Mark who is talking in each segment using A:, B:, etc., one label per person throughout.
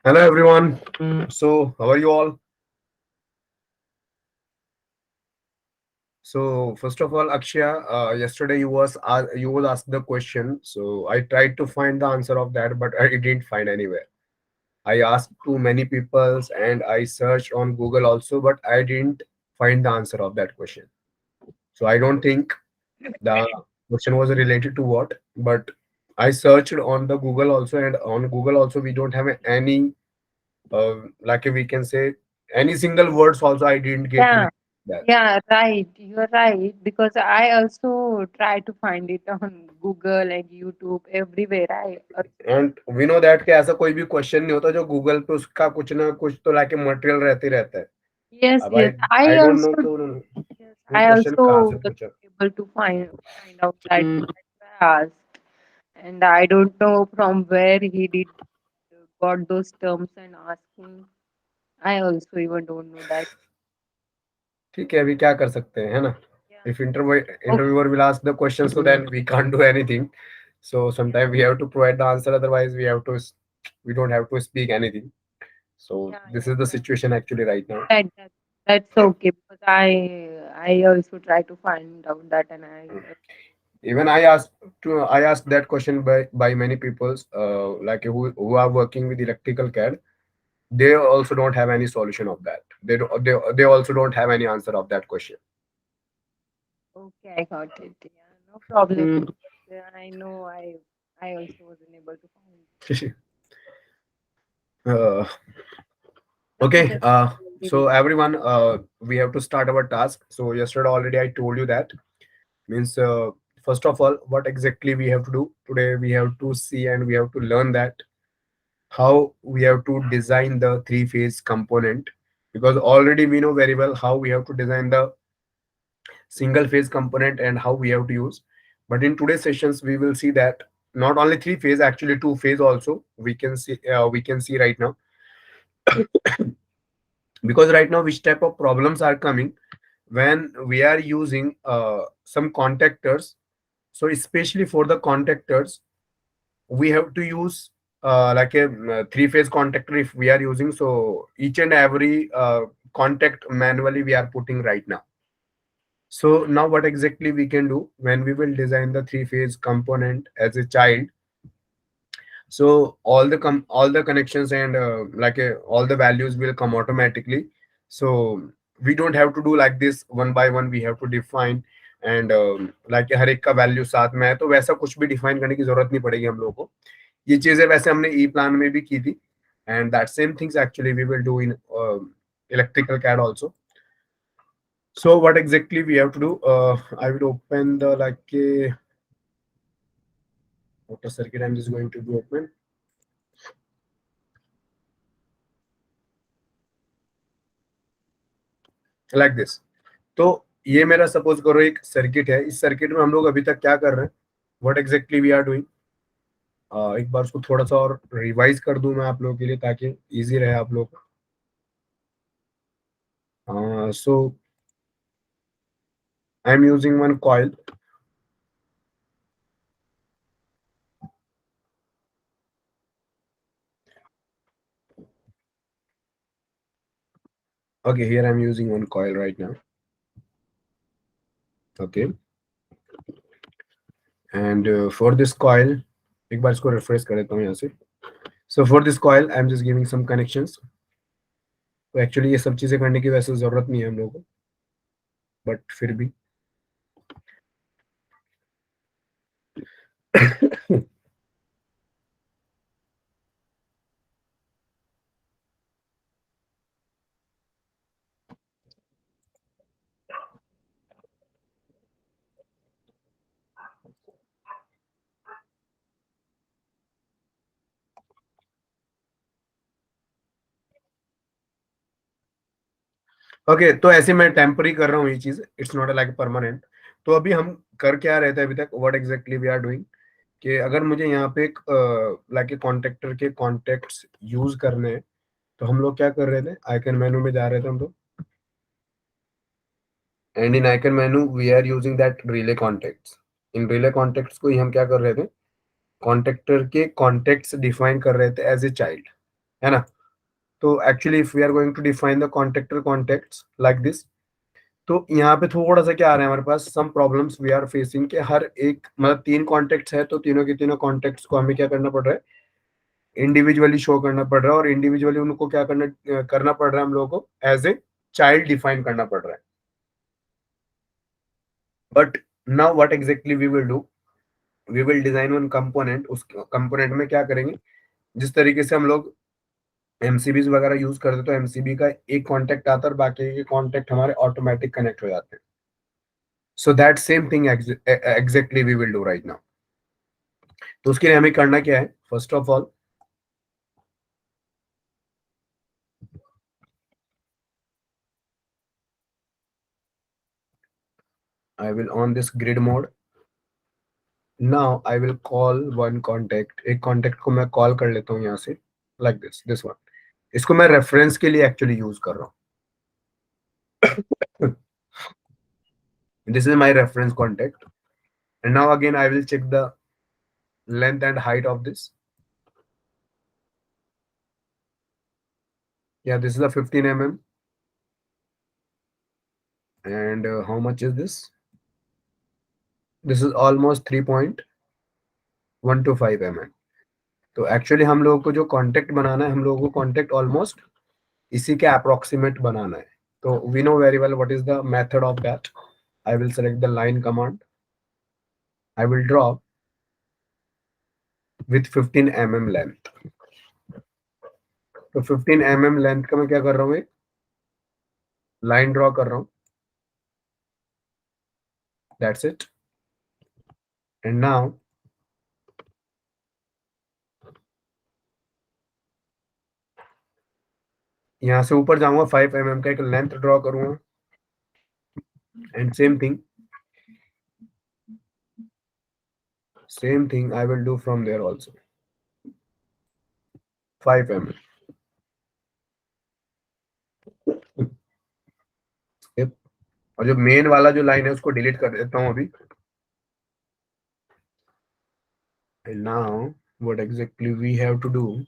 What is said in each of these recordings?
A: Hello everyone. So how are you all? So first of all, Akshaya, yesterday you was asked the question. So I tried to find the answer of that, but I didn't find anywhere. I asked to many peoples and I searched on Google also, but I didn't find the answer of that question. So I don't think the question was related to what, but I searched on the Google also, and on Google also we don't have any like we can say any single words also I didn't get
B: Yeah,
A: related to that.
B: yeah, right. You're right. Because I also try to find it on Google and YouTube everywhere. I also
A: and we know that कि ऐसा कोई भी question नहीं होता जो Google पे उसका कुछ ना कुछ तो लाके मटेरियल रहते ही रहता है.
B: yes,
A: अब
B: yes.
A: आई डोंट नो कि उन्होंने
B: Yes,
A: वो
B: I
A: क्वेश्चन कहाँ
B: also
A: से
B: was
A: पूछा.
B: able to find out that. That's why I asked, and I don't know from where he did got those terms and asking. I also even don't know that.
A: ठीक है, अभी क्या कर सकते हैं, है ना.
B: Yeah.
A: If
B: Okay.
A: interviewer will ask the question, so then we can't do anything. So
B: Yeah.
A: sometimes we have to provide the answer, otherwise we don't have to speak anything. So
B: Yeah.
A: this
B: Yeah.
A: is the situation actually right now.
B: That's okay because I also try to find out that and
A: Even I asked that question by many people, like who are working with electrical CAD. They also don't have any solution of that. They also don't have any answer of that question.
B: okay, I got it. Yeah, no problem. Yeah, I know I also wasn't able to find.
A: uh,
B: Okay,
A: okay.
B: just
A: So
B: leave
A: everyone, we have to start our task. So yesterday already I told you that means, first of all, what exactly we have to do today. We have to see and we have to learn that how we have to design the three phase component, because already we know very well how we have to design the single phase component and how we have to use. But in today's sessions we will see that not only three phase, actually two phase also we can see right now. Because right now which type of problems are coming when we are using some contactors. So especially for the contactors we have to use like a three phase contactor if we are using. So each and every contact manually we are putting right now. So now what exactly we can do when we will design the three phase component as a child. So all the connections and all the values will come automatically. So we don't have to do like this one by one. We have to define and like हर एक का value साथ में है, तो वैसा कुछ भी define करने की जरूरत नहीं पड़ेगी हम लोगों को. ये चीजें वैसे हमने ई प्लान में भी की थी. And that same things actually we will do in electrical CAD also. So what exactly we have to do? I will open the like a motor circuit. I'm just going to be open like this. तो ये मेरा suppose करो एक circuit है. इस circuit में हम लोग अभी तक क्या कर रहे हैं, what exactly we are doing. एक बार उसको थोड़ा सा और रिवाइज कर दूं मैं आप लोगों के लिए ताकि इजी रहे आप लोग. So I am using one coil. Okay, here I'm using one coil right now. Okay, and for this coil, एक बार इसको रिफ्रेश कर देता हूँ यहाँ से. So for this coil I'm just giving some connections. तो एक्चुअली ये सब चीजें करने की वैसे जरूरत नहीं है हम लोगों को, बट फिर भी. ओके, तो ऐसे मैं टेम्पररी कर रहा हूँ ये चीज. It's not like permanent. तो अभी हम कर क्या रहे थे अभी तक, what exactly we are doing, कि अगर मुझे यहाँ पे एक लाइक कॉन्टेक्टर के कॉन्टेक्ट्स यूज करने हैं, तो हम लोग क्या कर रहे थे, आइकन मेनू में जा रहे थे हम लोग. And in icon menu we are using that relay contacts. इन रिले कॉन्टेक्ट्स को ही हम क्या कर रहे थे, कॉन्टेक्टर के कॉन्टेक्ट्स डिफाइन कर रहे थे एज ए चाइल्ड. है ना? तो actually if we are going to define the contactor contacts like this, तो यहाँ पे थोड़ा सा क्या आ रहा है हमारे पास, some problems we are facing के हर एक मतलब 3 कॉन्टेक्ट्स है तो तीनों के तीनों कॉन्टेक्ट्स को हमें क्या करना पड़ रहा है, इंडिविजुअली शो करना पड़ रहा है, और इंडिविजुअली उनको क्या करना पड़ रहा है हम लोगों को एज ए चाइल्ड डिफाइन करना पड़ रहा है. But now what exactly we will do, we will design one component. उस कंपोनेंट में क्या करेंगे, जिस तरीके से हम लोग एमसीबीज वगैरह यूज करते, तो एमसीबी का एक कॉन्टेक्ट आता है और बाकी के कॉन्टेक्ट हमारे ऑटोमेटिक कनेक्ट हो जाते हैं. So that same thing exactly we will do right now. तो उसके लिए हमें करना क्या है, first of all I will on this grid mode. Now I will call one contact. एक contact को मैं call कर लेता हूँ यहाँ से, like this one. इसको मैं reference के लिए actually use कर रहा हूँ. This is my reference contact. And now again I will check the length and height of this. Yeah, this is a 15 mm. And how much is this? This is almost 3.125 mm. तो actually हम लोगों को जो contact बनाना है, हम लोगों को contact almost इसी के अप्रोक्सीमेट बनाना है. तो we know very well what is the method of that. I will select the line command. I will draw with 15 mm length. तो 15 mm लेंथ का मैं क्या कर रहा हूँ, एक लाइन ड्रॉ कर रहा हूँ. That's it. एंड नाउ यहाँ से ऊपर जाऊंगा, 5 mm का एक लेंथ ड्रॉ करूंगा. And same thing I will do from there also, 5 mm. और जो मेन वाला जो लाइन है उसको डिलीट कर देता हूँ अभी. And now what exactly we have to do,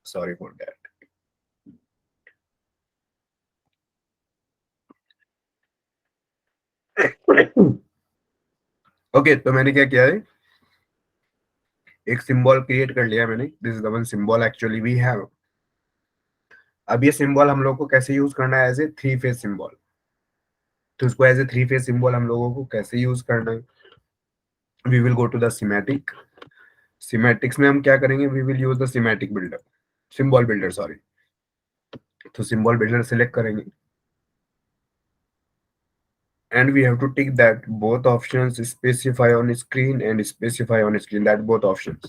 A: sorry for that. Okay, तो मैंने क्या किया है, एक सिंबल क्रिएट कर लिया मैंने. This is the one symbol actually we have. अब ये सिंबल हम लोग को कैसे यूज करना है, एज ए 3 फेज सिंबल. तो इसको एज ए 3 फेज सिंबल हम लोगों को कैसे यूज करना है, we will go to the schematic. Schematics में हम क्या करेंगे, we will use the schematic builder, symbol builder sorry. तो सिंबल बिल्डर सिलेक्ट करेंगे and we have to tick that both options specify on screen and specify on screen, that both options.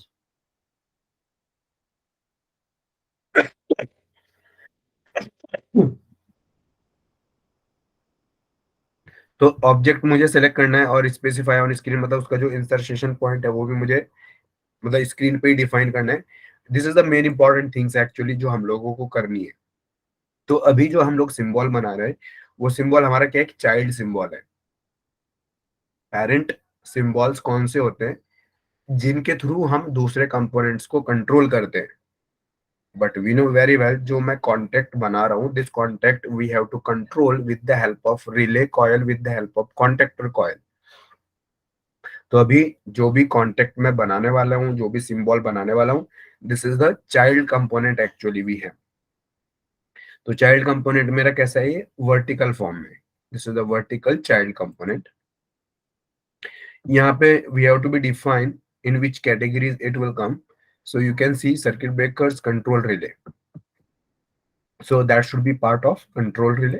A: तो object मुझे select करना है और specify on screen मतलब उसका जो इंसर्शन पॉइंट है वो भी मुझे मतलब स्क्रीन पे ही डिफाइन करना है. This is the main important things actually जो हम लोगों को करनी है. तो अभी जो हम लोग सिंबल बना रहे हैं वो सिंबल हमारा क्या है, एक चाइल्ड सिंबल है. पेरेंट सिंबल्स कौन से होते हैं, जिनके थ्रू हम दूसरे कंपोनेंट्स को कंट्रोल करते हैं. But we know very well जो मैं कॉन्टेक्ट बना रहा हूँ, this contact we have to control with the help of relay coil, with the help of contactor coil. तो अभी जो भी कॉन्टेक्ट में बनाने वाला हूँ, जो भी सिंबल बनाने वाला हूँ, this is the child component actually we है. तो चाइल्ड कंपोनेंट मेरा कैसा है, ये वर्टिकल फॉर्म में. This is the vertical child component. यहाँ पे we have to be define in which categories it will come. So you can see circuit breakers, control relay. So that should be part of control relay.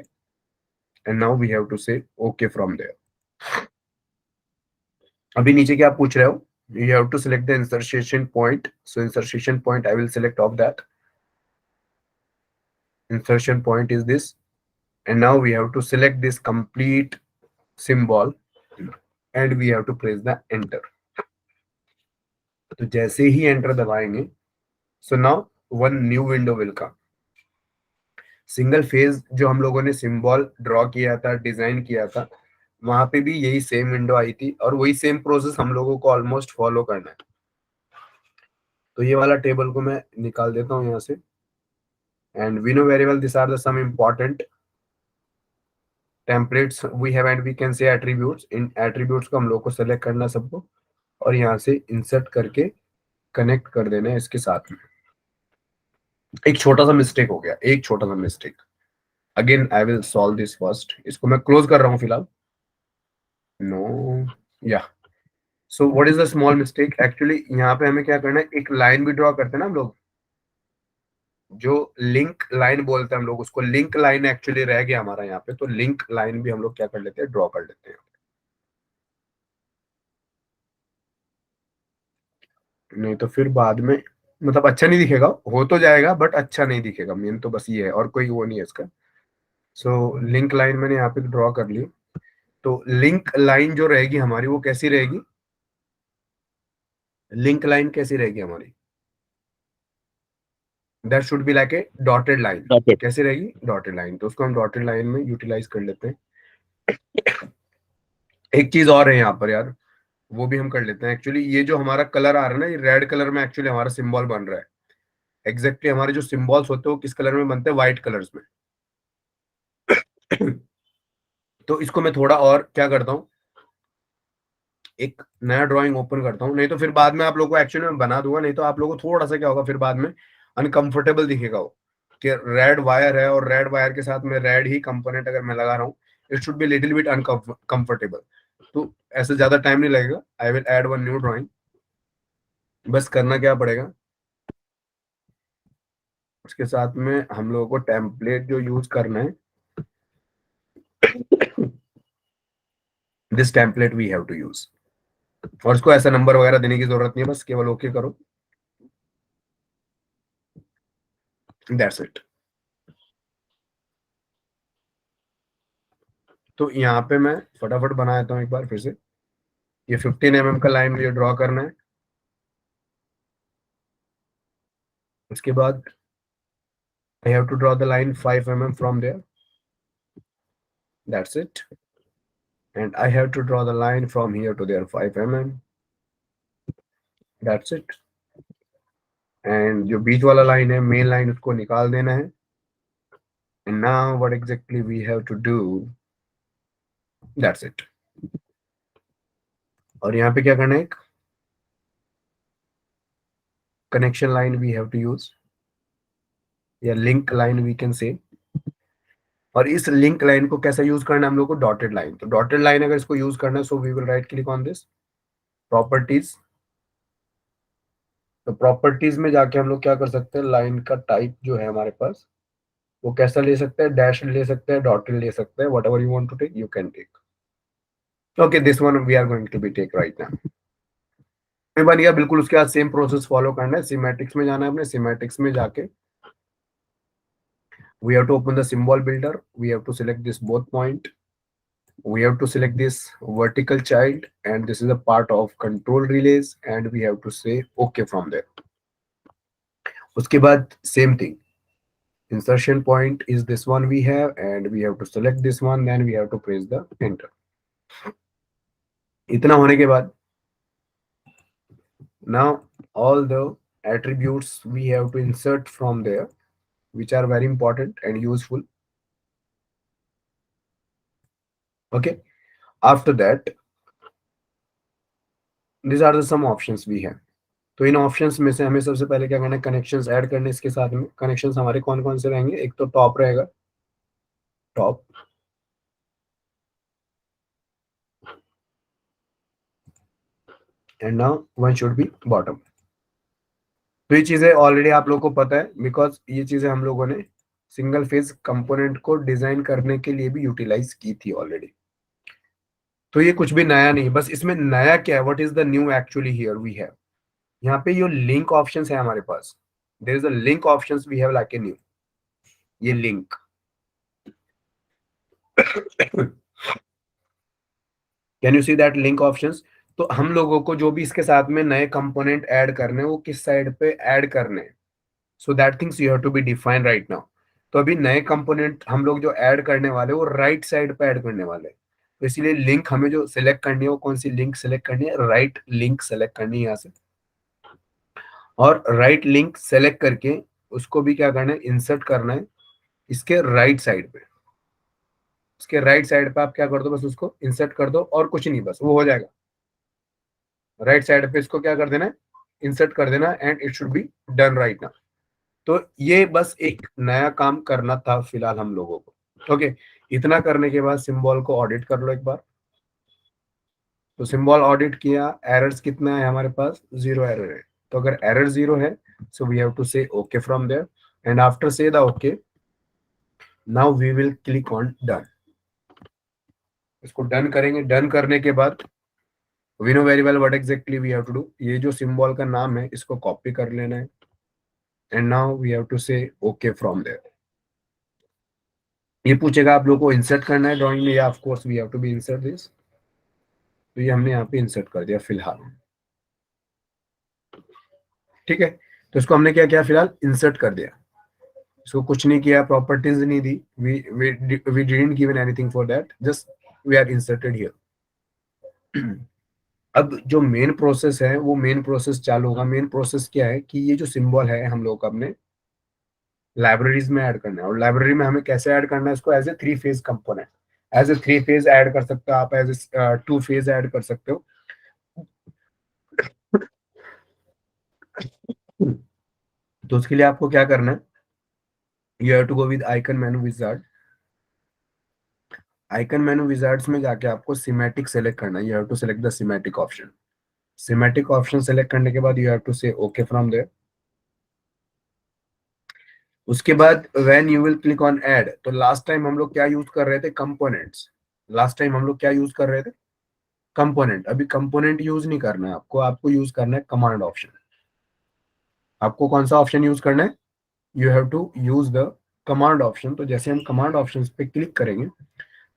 A: And now we have to say okay from there. अभी नीचे क्या पूछ रहे हो, you have to select the insertion point. So insertion point I will select of that. Insertion point is this. And now we have to select this complete symbol and we have to press the enter. तो जैसे ही enter दबाएंगे, so now one new window will come. Single phase जो हम लोगों ने symbol draw किया था, design किया था, वहां पे भी यही सेम विंडो आई थी और वही सेम प्रोसेस हम लोगों को ऑलमोस्ट फॉलो करना है। तो ये वाला टेबल को मैं निकाल देता हूँ यहाँ से। And we know very well this are the some important templates we have and we can say attributes. इन एट्रीब्यूट्स को हम लोग को सेलेक्ट करना है सबको, और यहाँ से इंसर्ट करके कनेक्ट कर देना है इसके साथ में। एक छोटा सा मिस्टेक हो गया, एक छोटा सा mistake. Again I will solve this first. इसको मैं क्लोज कर रहा हूँ फिलहाल। नो, या so what is the small mistake actually. यहाँ पे हमें क्या करना है, एक लाइन भी ड्रॉ करते हैं ना हम लोग, जो लिंक लाइन बोलते हैं हम लोग उसको, लिंक लाइन एक्चुअली रह गया हमारा यहाँ पे। तो लिंक लाइन भी हम लोग क्या कर लेते हैं, ड्रॉ कर लेते हैं। नहीं तो फिर बाद में मतलब अच्छा नहीं दिखेगा, हो तो जाएगा बट अच्छा नहीं दिखेगा। मेन तो बस ये है, और कोई वो नहीं है इसका। सो लिंक लाइन मैंने यहाँ पे ड्रॉ कर ली। तो लिंक लाइन जो रहेगी हमारी वो कैसी रहेगी, लिंक लाइन कैसी रहेगी हमारी, that should be like a dotted line.
C: Got it.
A: कैसी रहेगी, डॉटेड लाइन। तो उसको हम डॉटेड लाइन में यूटिलाइज कर लेते हैं। एक चीज और है यहाँ पर यार, वो भी हम कर लेते हैं। एक्चुअली ये जो हमारा कलर आ रहा है ना, ये रेड कलर में एक्चुअली हमारा सिंबल बन रहा है। एग्जैक्टली हमारे जो सिंबल्स होते हैं वो किस कलर में बनते हैं, व्हाइट कलर्स में। तो इसको मैं थोड़ा और क्या करता हूँ, एक नया ड्राइंग ओपन करता हूँ। नहीं तो फिर बाद में आप लोगों को एक्चुअली मैं बना दूंगा, नहीं तो आप लोगों को थोड़ा सा क्या होगा फिर बाद में अनकंफर्टेबल दिखेगा वो, कि रेड वायर है और रेड वायर के साथ में रेड ही कंपोनेंट अगर मैं लगा रहा हूँ, it should be little bit uncomfortable. तो ऐसे ज्यादा टाइम नहीं लगेगा। I will add one new drawing. बस करना क्या पड़ेगा, उसके साथ में हम लोगों को टेम्पलेट जो यूज करना है, this template we have to use. और उसको ऐसा नंबर वगैरह देने की जरूरत नहीं है, बस केवल ओके करो, दैट्स इट। तो यहाँ पे मैं फटाफट बना देता हूँ एक बार फिर से। ये 15 mm का लाइन मुझे ड्रॉ करना है। उसके बाद I have to draw the line 5 mm from there, that's it. And I have to draw the line from here to there 5 mm, that's it. And जो बीच वाला लाइन है, मेन लाइन, उसको निकाल देना है। And now what exactly we have to do, that's it. और यहाँ पे क्या करना है, एक connection line we have to use, या link line we can say. और इस लिंक लाइन को कैसा यूज करना है हम लोग को, डॉटेड लाइन। तो डॉटेड लाइन अगर इसको यूज करना है, so we will right click on this properties. तो प्रॉपर्टीज में जाके हम लोग क्या कर सकते हैं, लाइन का टाइप जो है हमारे पास वो कैसा ले सकते हैं, डैश ले सकते हैं, डॉटेड ले सकते हैं, whatever you want to take you can take. Okay, this one we are going to be take right now. बन गया बिल्कुल। उसके बाद सेम प्रोसेस फॉलो करना है, सिमेटिक्स में जाना है अपने। सिमेटिक्स में जाके we have to open the symbol builder, we have to select this both point, we have to select this vertical child, and this is a part of control relays, and we have to say okay from there. उसके बाद same thing, insertion point is this one we have, and we have to select this one, then we have to press the enter. इतना होने के बाद now all the attributes we have to insert from there, which are very important and useful. Okay, after that these are the some options we have. तो इन options में से हमें सबसे पहले क्या करना है, कनेक्शंस ऐड करने। इसके साथ में कनेक्शंस हमारे कौन कौन से रहेंगे, एक तो टॉप रहेगा, top, and now one should be bottom. तो ये चीजें ऑलरेडी आप लोगों को पता है, बिकॉज ये चीजें हम लोगों ने सिंगल फेज कंपोनेंट को डिजाइन करने के लिए भी यूटिलाइज की थी ऑलरेडी। तो ये कुछ भी नया नहीं, बस इसमें नया क्या है, what is the new actually here we have, यहाँ पे ये लिंक ऑप्शंस है हमारे पास। There is a link options we have like a new, ये link. Can you see that link options. तो हम लोगों को जो भी इसके साथ में नए कंपोनेंट ऐड करने हैं वो किस साइड पे ऐड करने हैं, so that things you have to be define right now. तो अभी नए कंपोनेंट हम लोग जो ऐड करने वाले हैं वो राइट साइड पे ऐड करने वाले हैं। तो इसीलिए लिंक हमें जो सिलेक्ट करनी है वो कौन सी लिंक सिलेक्ट करनी है, राइट लिंक सेलेक्ट करनी है यहाँ से। और राइट लिंक सेलेक्ट करके उसको भी क्या करना है, इंसर्ट करना है इसके राइट साइड पे। इसके राइट साइड पे आप क्या कर दो, बस उसको इंसर्ट कर दो और कुछ नहीं, बस वो हो जाएगा। राइट साइड पे इसको क्या कर देना है, इंसर्ट कर देना, and it should be done right now. तो ये बस एक नया काम करना था फिलहाल हम लोगों को। ओके, इतना करने के बाद सिंबल को ऑडिट कर लो एक बार। तो सिंबल ऑडिट किया, एरर्स कितना है हमारे पास, 0 एरर है। तो अगर एरर 0 है, so we have to say okay from there, and after say the okay, now we will click on done. इसको डन करेंगे। डन करने के बाद we know very well what exactly we have to do. ये जो symbol का नाम है इसको कॉपी कर लेना है, and now we have to say okay from there. ये पूछेगा आप लोगों को इंसर्ट करना है ड्राइंग में, या of course we have to be insert this. तो ये हमने यहाँ पे इंसर्ट कर दिया फिलहाल। ठीक है, तो इसको हमने क्या किया, फिलहाल इंसर्ट कर दिया। इसको कुछ नहीं किया, प्रॉपर्टीज नहीं दी, we didn't given anything for that, just we are inserted here. अब जो मेन प्रोसेस है वो मेन प्रोसेस चालू होगा। मेन प्रोसेस क्या है कि ये जो सिंबल है हम लोग को अपने लाइब्रेरीज में ऐड करना है। और लाइब्रेरी में हमें कैसे ऐड करना है इसको, as a 3 phase component. As a 3 phase add कर सकते हो आप, एज ए 2 फेज ऐड कर सकते हो। तो उसके लिए आपको क्या करना है, you have to go with icon menu wizard. Icon menu wizards में जाके आपको सिमेटिक सेलेक्ट करना है। You have to select the schematic option. Schematic option select करने के बाद you have to say okay from there. उसके बाद when you will click on add, तो लास्ट टाइम हम लोग क्या यूज कर रहे थे, कंपोनेंट्स। लास्ट टाइम हम लोग क्या यूज कर रहे थे, कंपोनेंट। अभी कंपोनेंट यूज नहीं करना है आपको, आपको यूज करना है कमांड ऑप्शन। आपको कौन सा ऑप्शन यूज करना है, you have to use the command option. तो जैसे हम कमांड ऑप्शन पे क्लिक करेंगे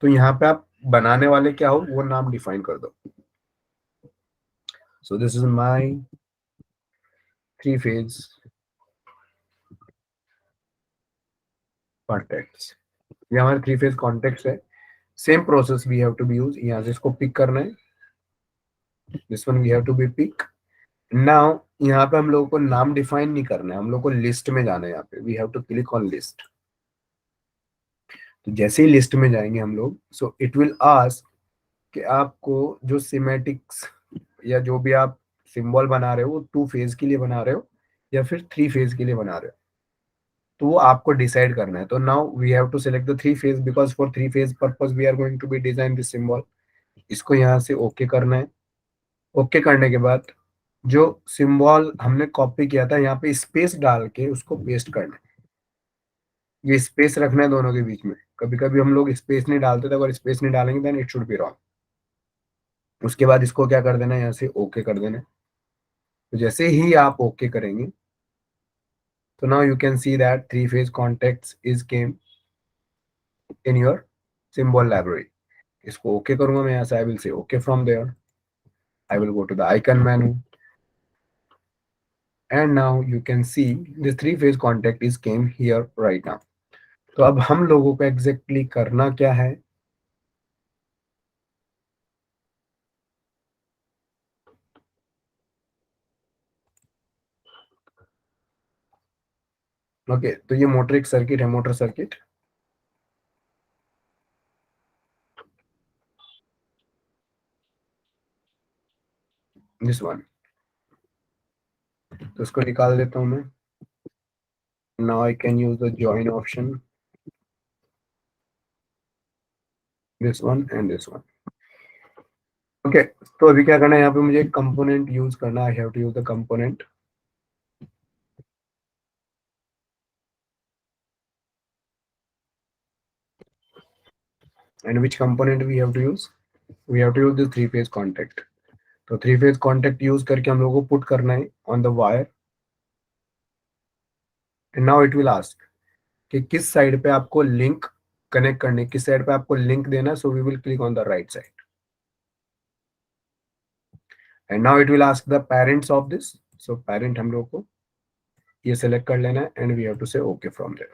A: तो यहाँ पे आप बनाने वाले क्या हो वो नाम डिफाइन कर दो। So this is my 3 phase contacts. ये हमारे 3 फेज कॉन्टेक्ट्स है। Same process we have to be use. यहाँ से इसको पिक करना है, this one we have to be pick. Now यहाँ पे हम लोगों को नाम डिफाइन नहीं करना है, हम लोग को लिस्ट में जाना है। यहाँ पे we have to click on list. तो जैसे ही लिस्ट में जाएंगे हम लोग, सो इट विल आस्क कि आपको जो सिमेटिक्स या जो भी आप सिंबल बना रहे हो वो 2 फेज के लिए बना रहे हो या फिर 3 फेज के लिए बना रहे हो, तो वो आपको डिसाइड करना है। तो now we have to select the 3 phase, because for 3 phase purpose we are going to be design this symbol. इसको यहाँ से ओके करना है। ओके करने के बाद जो सिंबल हमने कॉपी किया था यहाँ पे स्पेस डाल के उसको पेस्ट करना है। ये स्पेस रखना है दोनों के बीच में। कभी कभी हम लोग स्पेस नहीं डालते थे, अगर स्पेस नहीं डालेंगे then it should be wrong. उसके बाद इसको क्या कर देना है, यहाँ से ओके कर देना है। तो जैसे ही आप ओके करेंगे, तो now you can see that 3 phase contacts is came in your symbol library. इसको ओके करूंगा मैं यहाँ से, I will say okay from there. I will go to the icon menu, and now you can see this 3 phase contact is came here right now। तो अब हम लोगों को एग्जैक्टली करना क्या है, ओके तो ये मोटर एक सर्किट है, मोटर सर्किट दिस वन। तो इसको निकाल देता हूं मैं। Now I can use the join option, this one and this one. Okay, तो अभी क्या करना है, यहाँ पे मुझे कंपोनेंट यूज करना है। I have to use the component. And which component we have to use, we have to use this 3 phase contact. तो 3 फेज कॉन्टेक्ट यूज करके हम लोगों को पुट करना है on the wire. And now it will ask कि किस side पे आपको लिंक कनेक्ट करने, किस साइड पे आपको लिंक देना है। So we will click on the right side. And now it will ask the parents of this. So parent हम लोग को ये सेलेक्ट कर लेना है and we have to say okay from there.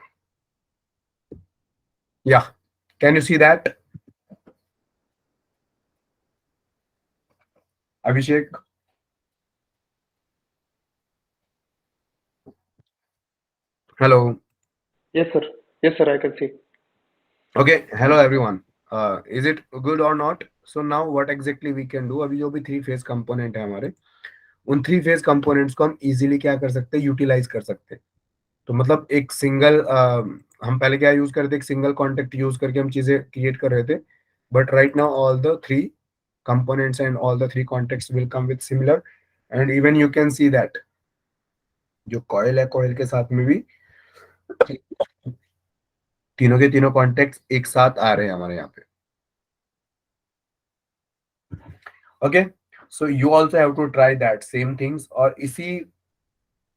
A: Yeah, can you see that? Abhishek, hello.
C: Yes, sir. Yes, sir, I can see.
A: Okay, hello everyone. Is it good or not? So now what exactly we can do? अभी जो भी three phase component है हमारे, उन three phase components को हम easily क्या कर सकते हैं, यूटिलाइज कर सकते हैं. तो मतलब एक सिंगल, हम पहले क्या यूज करते, एक सिंगल कॉन्टेक्ट यूज करके हम चीजें क्रिएट कर रहे थे. But right now all the three components and all the three contexts will come with similar. And even you can see that जो कॉइल है, कॉइल के साथ में भी तीनों के तीनों कॉन्टेक्ट एक साथ आ रहे हैं हमारे यहाँ पे. Okay, so you also have to try that same things. और इसी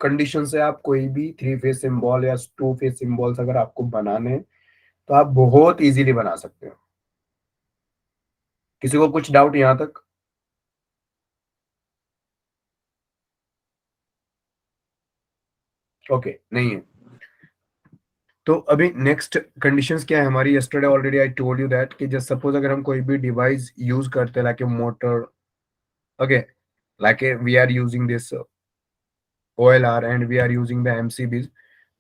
A: कंडीशन से आप कोई भी थ्री फेज सिंबल या टू फेज सिंबल्स अगर आपको बनाने हैं तो आप बहुत इजीली बना सकते हो. किसी को कुछ डाउट यहाँ तक? ओके, नहीं है. तो अभी नेक्स्ट कंडीशंस क्या है हमारी? Yesterday already I told you that कि जस्ट सपोज अगर हम कोई भी डिवाइस यूज करते हैं like a motor, okay, like a we are using this OLR and we are using the MCBs.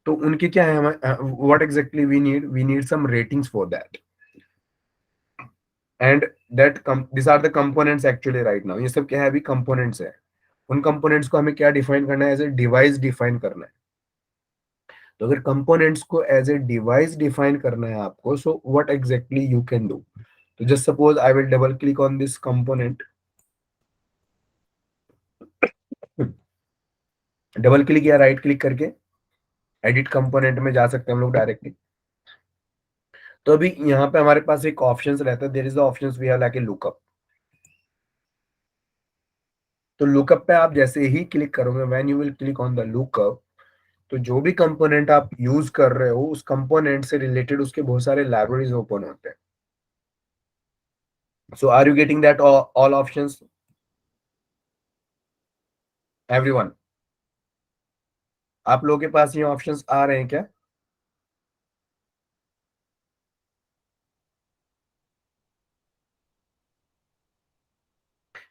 A: तो उनके क्या है, what exactly we need some ratings for that. And that this are the components actually right now. ये सब क्या है, अभी components है. उन कंपोनेंट्स को हमें क्या डिफाइन करना है, एज ए डिवाइस डिफाइन करना है. तो अगर कंपोनेंट्स को एज ए डिवाइस डिफाइन करना है आपको, so what exactly you can do. तो just suppose I will double click on this component. Double click या राइट क्लिक करके एडिट कंपोनेंट में जा सकते हैं हम लोग डायरेक्टली. तो अभी यहाँ पे हमारे पास एक ऑप्शंस रहता है. There is the options we have like a lookup. तो लुकअप पे आप जैसे ही क्लिक करोगे, when you will click on the lookup, तो जो भी कंपोनेंट आप यूज कर रहे हो उस कंपोनेंट से रिलेटेड उसके बहुत सारे लाइब्रेरीज ओपन होते हैं. So are you getting that all options everyone? आप लोगों के पास ये ऑप्शंस आ रहे हैं क्या?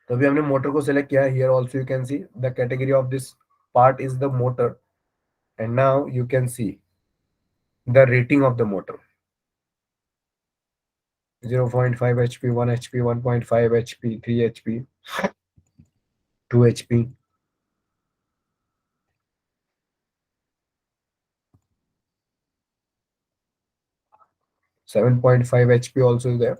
A: तो अभी हमने मोटर को सिलेक्ट किया. Here also you can see the category of this part is the motor. And now you can see the rating of the motor. 0.5 HP, 1 HP, 1.5 HP, 3 HP, 2 HP. 7.5 HP also is there.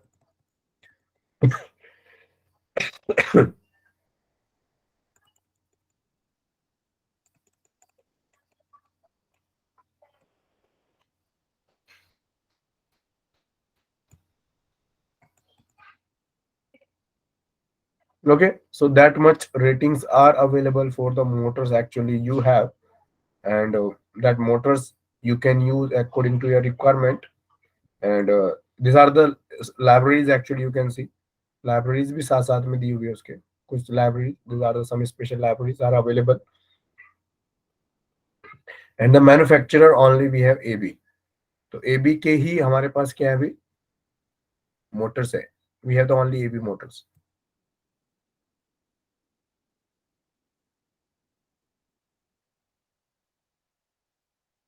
A: Okay, so that much ratings are available for the motors actually you have. And that motors you can use according to your requirement. And these are the libraries actually you can see. Libraries भी साथ साथ में दी हुई है उसके. कुछ libraries, these are the some special libraries are available. And the manufacturer only we have AB. तो AB के ही हमारे पास क्या है अभी? मोटर्स है. We have the only AB motors.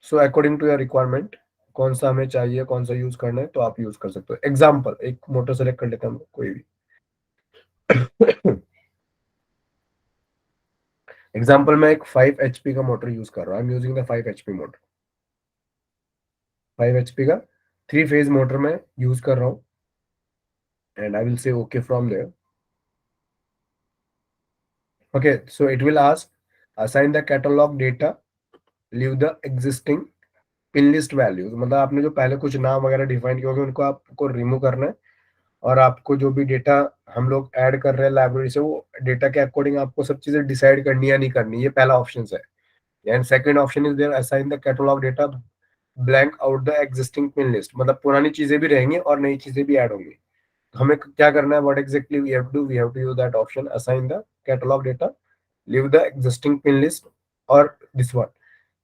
A: So according to your requirement कौन सा हमें चाहिए, कौन सा यूज करना है, तो आप यूज कर सकते हो. एग्जाम्पल, एक मोटर सेलेक्ट कर लेते हैं हम लोग कोई भी. एग्जाम्पल मैं एक 5 HP का मोटर यूज कर रहा हूँ. आई am using the 5 HP motor. 5 HP का 3 फेज मोटर में यूज कर रहा हूँ. And I will say okay from there. Okay, so it will ask assign the catalogue data, leave the existing pin list values. मतलब आपने जो पहले कुछ नाम वगैरह डिफाइन किए होंगे उनको आपको रिमूव करना है. और आपको जो भी डेटा हम लोग ऐड कर रहे हैं लाइब्रेरी से, वो डेटा के अकॉर्डिंग आपको सब चीजें डिसाइड करनी या नहीं करनी. ये पहला ऑप्शन है. And second option is there assign the catalogue data blank out the existing pin list. मतलब पुरानी चीजें भी रहेंगी और नई चीजें भी ऐड होंगी. हमें क्या करना है, what exactly we have to use that option, assign the catalogue data, leave the existing pin list और दिस वन।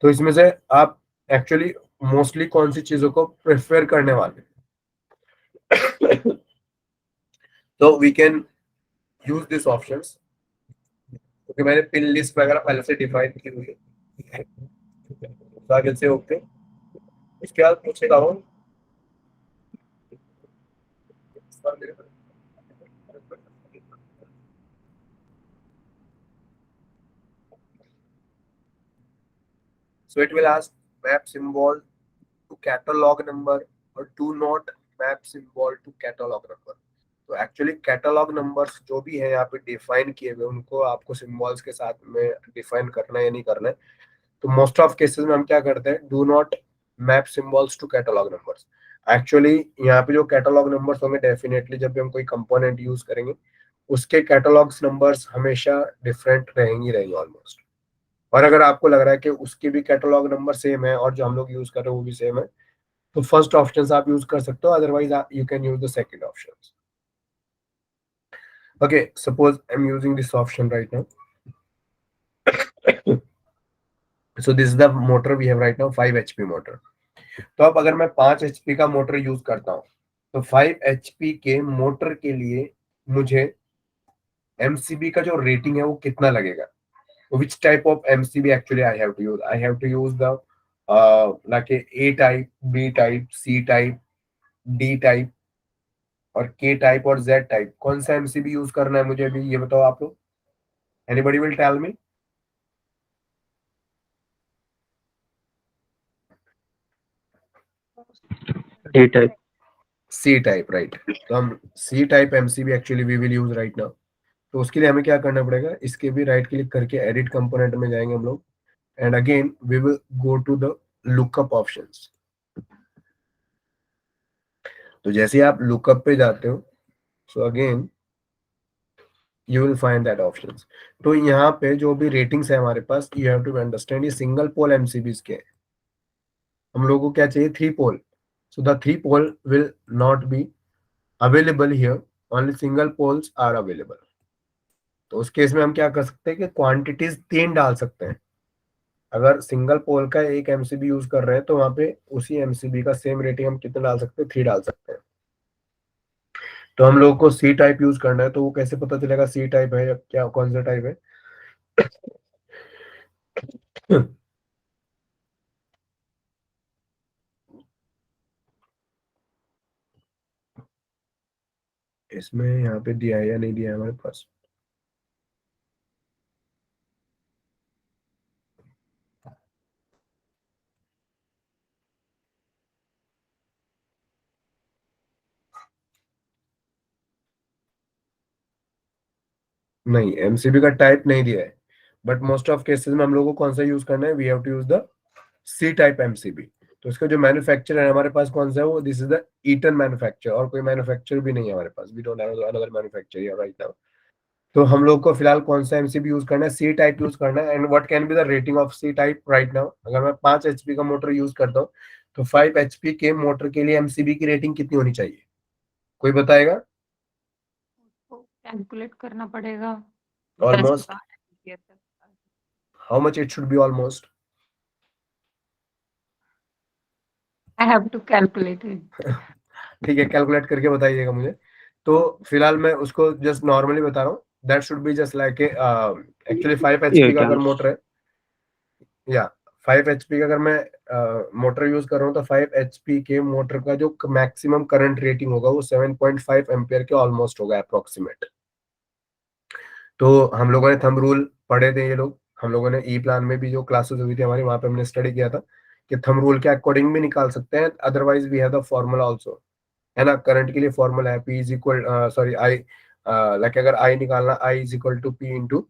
A: तो इसमें से आप एक्चुअली मोस्टली कौन सी चीजों को प्रेफर करने वाले हैं? तो we can use this options, क्योंकि मैंने पिन लिस्ट वगैरह पहले से डिफाइन की हुई है, तो आगे से ओके। इसके बाद पूछेगा हूँ so it will ask map symbol to catalog number or do not map symbol to catalog number। तो एक्चुअली कैटलॉग नंबर्स जो भी है यहाँ पे डिफाइन किए हुए उनको आपको सिंबल्स के साथ में डिफाइन करना है या नहीं करना है। तो मोस्ट ऑफ केसेस में हम क्या करते हैं, do not map symbols to catalogue numbers. Actually यहाँ पे जो कैटलॉग नंबर्स होंगे, डेफिनेटली जब भी हम कोई कंपोनेंट यूज करेंगे उसके कैटलॉग्स नंबर्स हमेशा डिफरेंट रहेंगे ऑलमोस्ट। और अगर आपको लग रहा है कि उसके भी कैटलॉग नंबर सेम है और जो हम लोग यूज कर रहे हैं वो भी सेम है, तो फर्स्ट ऑप्शन आप यूज कर सकते हो, otherwise you can use the second option. Okay, suppose I'm using this option right now. So this is the motor we have right now, 5 HP motor. तो अब अगर मैं 5 HP का मोटर यूज करता हूँ तो 5 HP के मोटर के लिए मुझे MCB का जो रेटिंग है वो कितना लगेगा। Which type of MCB actually I have to use? I have to use the like A type, B type, C type, D type और K type और Z type। कौन सा MCB यूज करना है मुझे अभी ये बताओ आप लोग। Anybody will tell me?
C: D type.
A: C type, right. तो हम C type MCB actually we will use right now. तो उसके लिए हमें क्या करना पड़ेगा, इसके भी राइट क्लिक करके एडिट कंपोनेंट में जाएंगे हम लोग, and again we will go to the lookup options. तो जैसे ही आप लुकअप पे जाते हो, so again you will find that options. तो यहाँ पे जो भी रेटिंग्स है हमारे पास, यू हैव टू अंडरस्टैंड ये सिंगल पोल एमसीबीज के हैं। हम लोगों को क्या चाहिए, 3 pole. So the 3 pole will not be available here, only single poles are available. तो उस केस में हम क्या कर सकते हैं कि क्वांटिटीज 3 डाल सकते हैं। अगर सिंगल पोल का एक एमसीबी यूज कर रहे हैं तो वहां पे उसी एमसीबी का सेम रेटिंग हम कितना डाल सकते हैं, 3 डाल सकते हैं। तो हम लोग को सी टाइप यूज करना है, तो वो कैसे पता चलेगा सी टाइप है या क्या, कौन सा टाइप है। इसमें यहाँ पे दिया है या नहीं दिया है हमारे पास। नहीं, एमसीबी का टाइप नहीं दिया है, बट मोस्ट ऑफ केसेस में हम लोग को कौन सा यूज करना है, we have to use the C type MCB. तो इसका जो मैन्युफैक्चर है हमारे पास कौन सा है, वो this is the Eaton manufacture, और कोई मैन्युफैक्चर भी नहीं है हमारे पास, we don't have another manufacture right now. तो हम लोग को फिलहाल कौन सा एमसीबी यूज करना है, सी टाइप यूज करना है। And what can be the rating of C type right now. अगर मैं 5 एचपी का मोटर यूज करता हूँ तो 5 एचपी के मोटर के लिए एमसीबी की रेटिंग कितनी होनी चाहिए, कोई बताएगा।
B: उसको कैलकुलेट करना पड़ेगा।
A: ऑलमोस्ट
B: 10 तक।
A: How much it should be almost.
B: I have to calculate it.
A: ठीक है, कैलकुलेट करके बताइएगा मुझे। तो फिलहाल मैं उसको जस्ट नॉर्मली बता रहा हूँ, that should be just like actually 5 HP का अगर मोटर है, या 5 एचपी का अगर मैं मोटर यूज कर रहा हूँ तो 5 एचपी के मोटर का जो मैक्सिमम करंट रेटिंग होगा वो 7.5 एम्पियर के ऑलमोस्ट होगा अप्रोक्सीमेट। तो हम लोगों ने थंब रूल पढ़े थे, ये लोग हम लोगों ने ई प्लान में भी जो क्लासेस हुई थी हमारी, वहां पे हमने स्टडी किया था कि थंब रूल के अकॉर्डिंग भी निकाल सकते हैं, otherwise we have the formula also, है ना। करंट के लिए फॉर्मूला है P is equal, sorry I, like अगर आई निकालना, I is equal to P into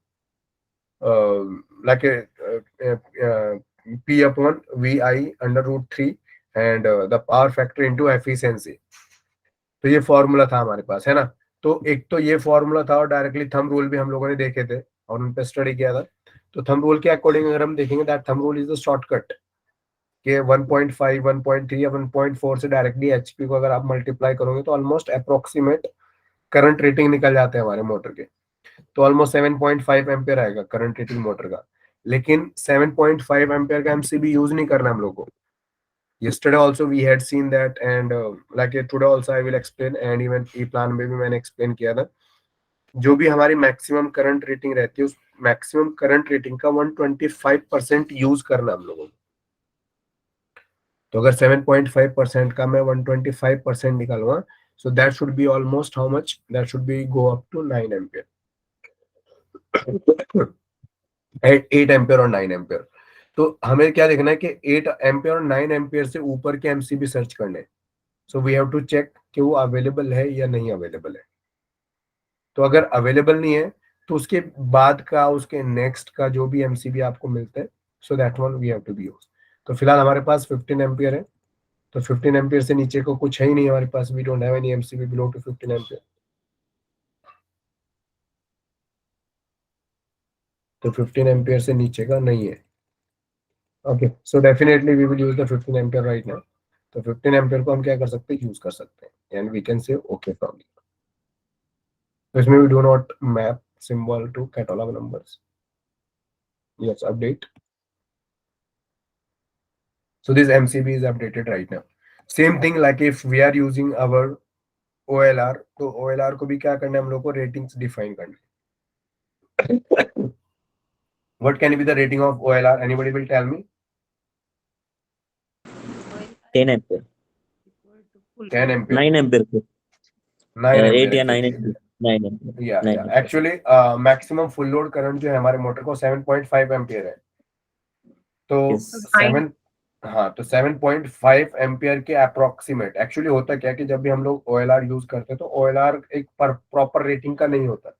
A: like P upon VI under root 3 and the power factor into efficiency। तो ये formula था हमारे पास, है ना। तो एक तो ये फॉर्मूला था, और डायरेक्टली थंब रूल भी हम लोगों ने देखे थे और उन पे स्टडी किया था। तो थंब रूल के अकॉर्डिंग अगर हम देखेंगे, that thumb rule is the shortcut के 1.5, 1.3 या 1.4 से डायरेक्टली एचपी को अगर आप मल्टीप्लाई करोगे तो ऑलमोस्ट अप्रोक्सीमेट करंट रेटिंग निकल जाते हैं हमारे मोटर के, तो ऑलमोस्ट 7.5 एम्पियर आएगा करंट रेटिंग मोटर का। लेकिन 7.5 एम्पियर का एमसीबी यूज नहीं करना हम लोग को। yesterday also we had seen that, and today also I will explain, and even E plan में भी मैंने एक्सप्लेन किया था, जो भी हमारी मैक्सिमम करंट रेटिंग रहती है उस मैक्सिमम करंट रेटिंग का 125% यूज करना हम लोगों को। तो अगर 7.5% का मैं 125% निकालूंगा, so that should be almost how much, that should be go up to 9 ampere, 8 ampere और 9 एम्पियर। तो हमें क्या देखना है कि 8 एम्पियर और 9 एम्पियर से ऊपर के एमसीबी सर्च करने। So we have to check कि वो अवेलेबल है या नहीं अवेलेबल है। तो अगर अवेलेबल नहीं है तो उसके बाद का, उसके नेक्स्ट का जो भी एमसीबी आपको मिलता है, so that one we have to be use. तो फिलहाल हमारे पास 15 एम्पियर है, तो 15 एम्पियर से नीचे को कुछ है ही नहीं हमारे पास, we don't have any MCB below to 15 ampere. तो 15 एम्पियर से नीचे का नहीं है। Okay, so definitely we will use the 15 ampere right now. तो 15 एम्पियर को हम क्या कर सकते हैं, यूज कर सकते हैं, and we can say okay from. तो इसमें we do not map symbol to catalog numbers. Yes, update. So this MCB is updated right now. Same thing like if we are using our OLR, तो OLR को भी क्या करना है हम लोग को, रेटिंग्स डिफाइन करना है। What can be the rating of OLR? Anybody will tell me?
D: 10 ampere,
A: 10 ampere,
D: 9 ampere को
A: 9
D: 8
A: एम्पियर
D: या 9
A: actually.
D: एम्पियर, 9 एम्पियर,
A: या
D: 9 ampere.
A: Actually maximum full load current जो है हमारे मोटर को 7.5 एम्पियर है। तो
D: Yes.
A: 7, हाँ, तो 7.5 एम्पियर के अप्रोक्सीमेट। एक्चुअली होता क्या है कि जब भी हम लोग OLR यूज करते हैं तो OLR एक प्रॉपर रेटिंग का नहीं होता।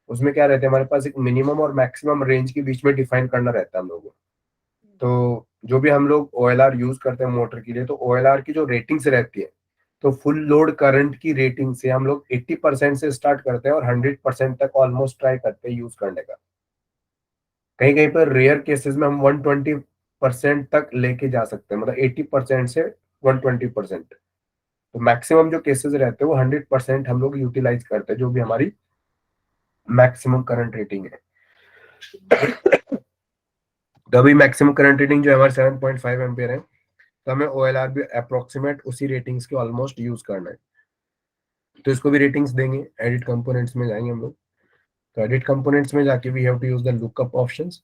A: उसमें क्या रहता है, हमारे पास एक मिनिमम और मैक्सिमम रेंज के बीच में डिफाइन करना रहता है हम लोगों को। तो जो भी हम लोग OLR यूज करते हैं मोटर के लिए, तो OLR की जो रेटिंग्स रहती है, तो फुल लोड करंट की रेटिंग से हम लोग 80% से स्टार्ट करते हैं और 100% तक ऑलमोस्ट ट्राई करते हैं यूज करने का। कहीं कहीं पर रेयर केसेस में हम 120% तक लेके जा सकते हैं, मतलब 80% से 120%। तो मैक्सिमम जो केसेस रहते हैं वो 100% हम लोग यूटिलाइज करते हैं, जो भी हमारी मैक्सिमम करंट रेटिंग है। तो अभी मैक्सिमम करंट रेटिंग जो है हमारे 7.5 एम्पियर है, तो हमें OLR भी अप्रोक्सीमेट उसी रेटिंग्स के ऑलमोस्ट यूज करना है। तो इसको भी रेटिंग्स देंगे, एडिट कंपोनेंट्स में जाएंगे हम लोग। तो एडिट कंपोनेंट्स में जाके we have to use the lookup options,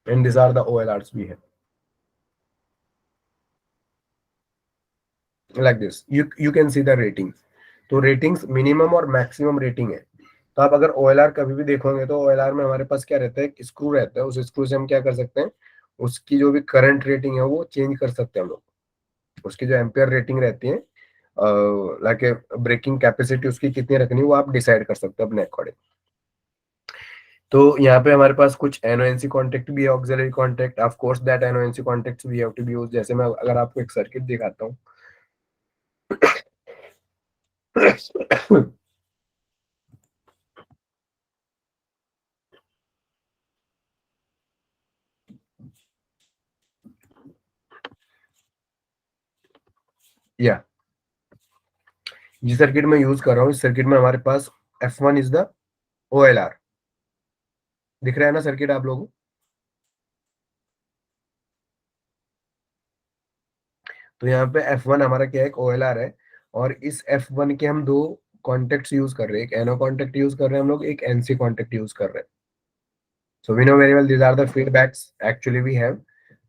A: and this are the OLRs we have like this. You can see the ratings. तो रेटिंग्स मिनिमम और मैक्सिमम रेटिंग है। तो आप अगर OLR कभी भी देखोगे तो OLR में हमारे पास क्या रहता है, एक स्क्रू रहता है, उस स्क्रू से हम क्या कर सकते हैं, उसकी जो भी करंट रेटिंग है वो चेंज कर सकते हैं हम लोग। उसकी जो एम्पियर रेटिंग रहती है, लाइक ब्रेकिंग कैपेसिटी उसकी कितनी रखनी है, वो आप डिसाइड कर सकते हैं अपने अकॉर्डिंग। तो यहाँ पे हमारे पास कुछ एनओएनसी कॉन्टेक्ट भी है, auxiliary contact. Of course that NONC contacts we have to be used. जैसे मैं अगर आपको एक सर्किट दिखाता हूँ, या जिस सर्किट में यूज कर रहा हूँ, इस सर्किट में हमारे पास F1 इज द OLR। दिख रहा है ना सर्किट आप लोगों को? तो यहाँ पे F1 हमारा क्या है, एक OLR है, और इस F1 के हम दो कॉन्टेक्ट्स यूज कर रहे हैं, एक NO कॉन्टेक्ट यूज कर रहे हैं हम लोग, एक NC कॉन्टेक्ट यूज कर रहे हैं। So we know very well these are the feedbacks actually we have.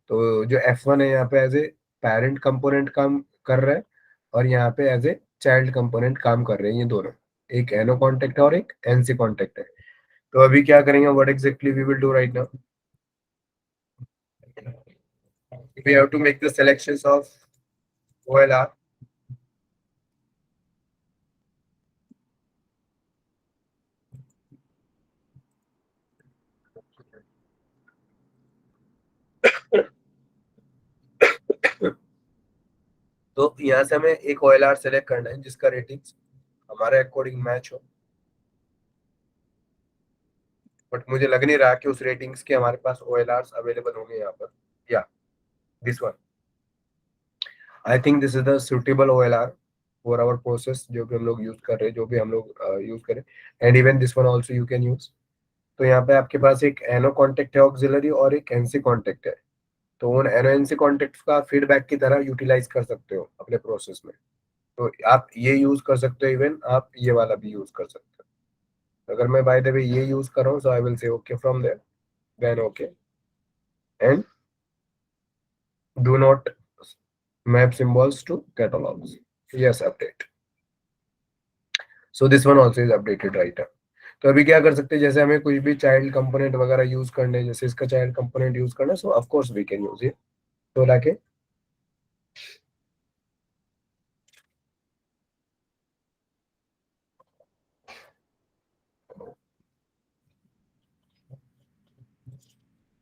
A: तो जो F1 है यहाँ पे एज ए पेरेंट कंपोनेंट काम कर रहा है, और यहाँ पे एज ए चाइल्ड कंपोनेंट काम कर रहे हैं, ये दोनों। एक NO कॉन्टेक्ट है और एक NC कॉन्टेक्ट है। तो अभी क्या करेंगे, what exactly we will do right now, we have to make the selections of OLR. तो यहाँ से हमें एक OLR सेलेक्ट करना है जिसका रेटिंग्स हमारे अकॉर्डिंग मैच हो, बट मुझे लग नहीं रहा कि उस रेटिंग्स के हमारे पास OLRs अवेलेबल होंगे यहाँ पर। या this one, I think this is the suitable OLR for our process जो भी हम लोग यूज कर रहे हैं, जो भी हम लोग यूज करें, and even this one also you can use. तो यहाँ पे आपके पास एक एनो कॉन्टेक्ट है ऑक्सिलरी और एक एनसी कॉन्टेक्ट है, तो उन एनो एनसी कॉन्टेक्ट का फीडबैक की तरह यूटिलाइज कर सकते हो अपने प्रोसेस में। तो आप ये यूज कर सकते हो, इवन आप ये वाला भी यूज कर सकते हो। अगर मैं बाय द वे ये यूज कर रहा हूँ, so I will say okay from there, then okay, and do not map symbols to catalogs, yes update, so this one also is updated right now। तो अभी क्या कर सकते हैं, जैसे हमें कोई भी चाइल्ड कंपोनेंट वगैरह यूज करने हैं, जैसे इसका चाइल्ड कंपोनेंट यूज करना है, so of course we can use it. तो लाके